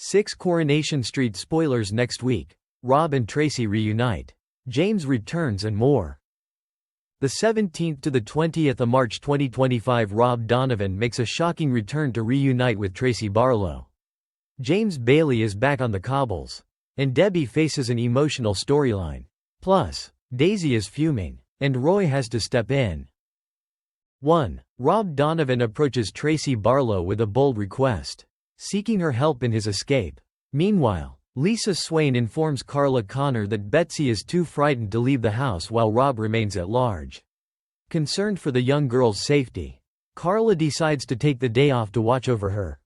6 Coronation Street spoilers next week. Rob and Tracy reunite. James returns and more. The 17th to the 20th of March 2025, Rob Donovan makes a shocking return to reunite with Tracy Barlow. James Bailey is back on the cobbles, and Debbie faces an emotional storyline. Plus, Daisy is fuming, and Roy has to step in. 1. Rob Donovan approaches Tracy Barlow with a bold request, seeking her help in his escape. Meanwhile, Lisa Swain informs Carla Connor that Betsy is too frightened to leave the house while Rob remains at large. Concerned for the young girl's safety, Carla decides to take the day off to watch over her.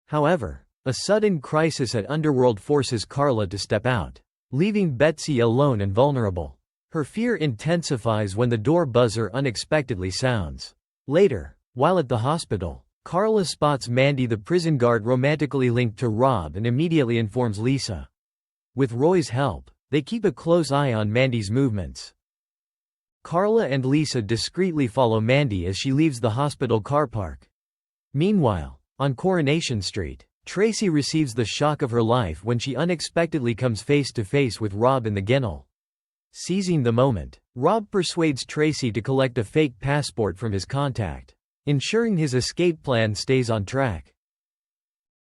However, a sudden crisis at Underworld forces Carla to step out, leaving Betsy alone and vulnerable. Her fear intensifies when the door buzzer unexpectedly sounds. Later, while at the hospital, Carla spots Mandy, the prison guard, romantically linked to Rob, and immediately informs Lisa. With Roy's help, they keep a close eye on Mandy's movements. Carla and Lisa discreetly follow Mandy as she leaves the hospital car park. Meanwhile, on Coronation Street, Tracy receives the shock of her life when she unexpectedly comes face to face with Rob in the ginnel. Seizing the moment, Rob persuades Tracy to collect a fake passport from his contact, ensuring his escape plan stays on track.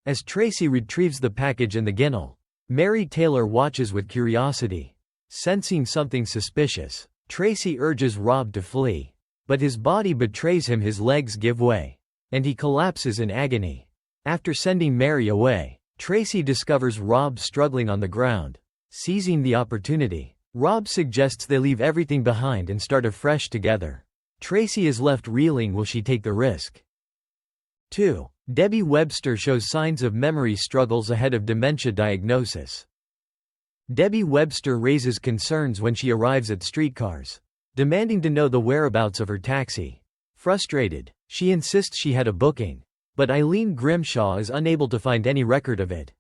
As Tracy retrieves the package in the ginnel, Mary Taylor watches with curiosity. Sensing something suspicious, Tracy urges Rob to flee, but his body betrays him. His legs give way, and he collapses in agony. After sending Mary away, Tracy discovers Rob struggling on the ground. Seizing the opportunity, Rob suggests they leave everything behind and start afresh together. Tracy is left reeling. Will she take the risk? 2. Debbie Webster shows signs of memory struggles ahead of dementia diagnosis. Debbie Webster raises concerns when she arrives at Streetcars, demanding to know the whereabouts of her taxi. Frustrated, she insists she had a booking, but Eileen Grimshaw is unable to find any record of it.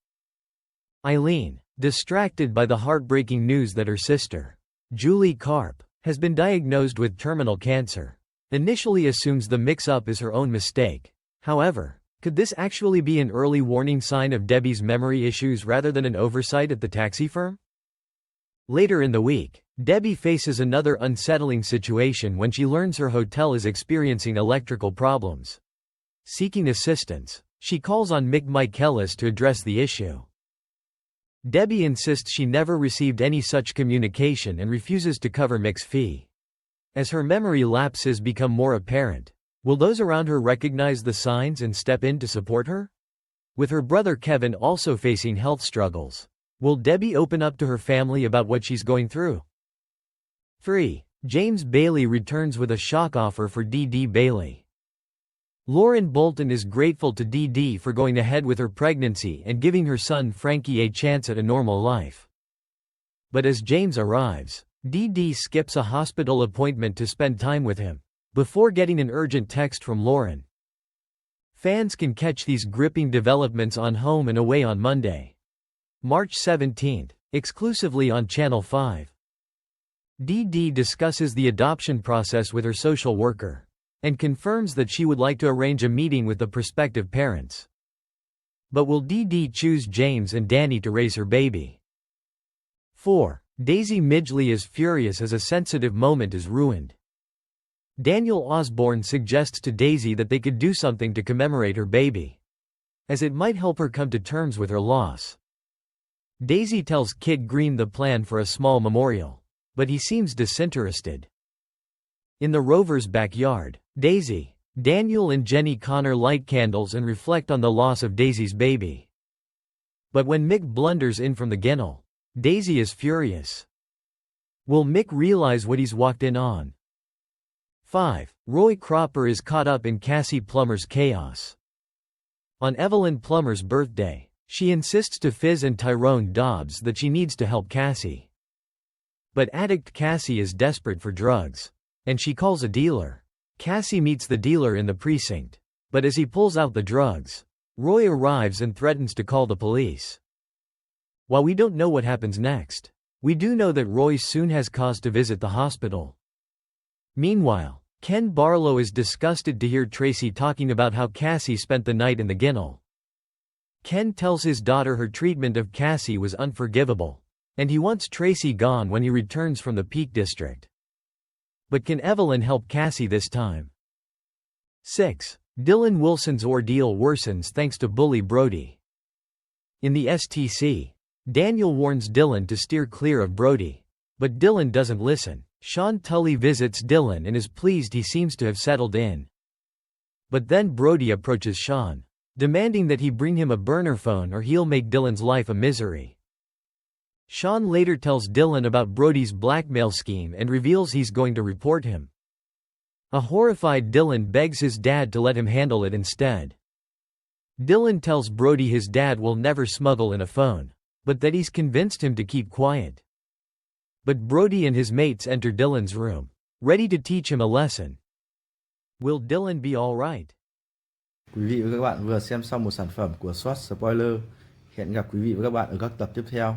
Eileen, distracted by the heartbreaking news that her sister, Julie Karp, has been diagnosed with terminal cancer, initially assumes the mix-up is her own mistake. However, could this actually be an early warning sign of Debbie's memory issues rather than an oversight at the taxi firm? Later in the week, Debbie faces another unsettling situation when she learns her hotel is experiencing electrical problems. Seeking assistance, she calls on Mick Michaelis to address the issue. Debbie insists she never received any such communication and refuses to cover Mick's fee. As her memory lapses become more apparent, will those around her recognize the signs and step in to support her? With her brother Kevin also facing health struggles, will Debbie open up to her family about what she's going through? 3. James Bailey returns with a shock offer for Dee Bailey. Lauren Bolton is grateful to Dee for going ahead with her pregnancy and giving her son Frankie a chance at a normal life. But as James arrives, Dee skips a hospital appointment to spend time with him, before getting an urgent text from Lauren. Fans can catch these gripping developments on Home and Away on Monday, March 17, exclusively on Channel 5. Dee discusses the adoption process with her social worker, and confirms that she would like to arrange a meeting with the prospective parents. But will Dee choose James and Danny to raise her baby? 4. Daisy Midgley is furious as a sensitive moment is ruined. Daniel Osborne suggests to Daisy that they could do something to commemorate her baby, as it might help her come to terms with her loss. Daisy tells Kid Green the plan for a small memorial, but he seems disinterested. In the Rovers' backyard, Daisy, Daniel and Jenny Connor light candles and reflect on the loss of Daisy's baby. But when Mick blunders in from the ginnel, Daisy is furious. Will Mick realize what he's walked in on? 5. Roy Cropper is caught up in Cassie Plummer's chaos. On Evelyn Plummer's birthday, she insists to Fizz and Tyrone Dobbs that she needs to help Cassie. But addict Cassie is desperate for drugs, and she calls a dealer. Cassie meets the dealer in the precinct, but as he pulls out the drugs, Roy arrives and threatens to call the police. While we don't know what happens next, we do know that Roy soon has cause to visit the hospital. Meanwhile, Ken Barlow is disgusted to hear Tracy talking about how Cassie spent the night in the ginnel. Ken tells his daughter her treatment of Cassie was unforgivable, and he wants Tracy gone when he returns from the Peak District. But can Evelyn help Cassie this time? 6. Dylan Wilson's ordeal worsens thanks to bully Brody. In the STC, Daniel warns Dylan to steer clear of Brody. But Dylan doesn't listen. Sean Tully visits Dylan and is pleased he seems to have settled in. But then Brody approaches Sean, demanding that he bring him a burner phone or he'll make Dylan's life a misery. Sean later tells Dylan about Brody's blackmail scheme and reveals he's going to report him. A horrified Dylan begs his dad to let him handle it instead. Dylan tells Brody his dad will never smuggle in a phone, but that he's convinced him to keep quiet. But Brody and his mates enter Dylan's room, ready to teach him a lesson. Will Dylan be alright? Quý vị và các bạn vừa xem xong một sản phẩm của Streetspoilers. Hẹn gặp quý vị và các bạn ở các tập tiếp theo.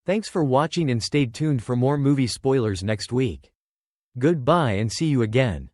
Thanks for watching and stay tuned for more movie spoilers next week. Goodbye and see you again.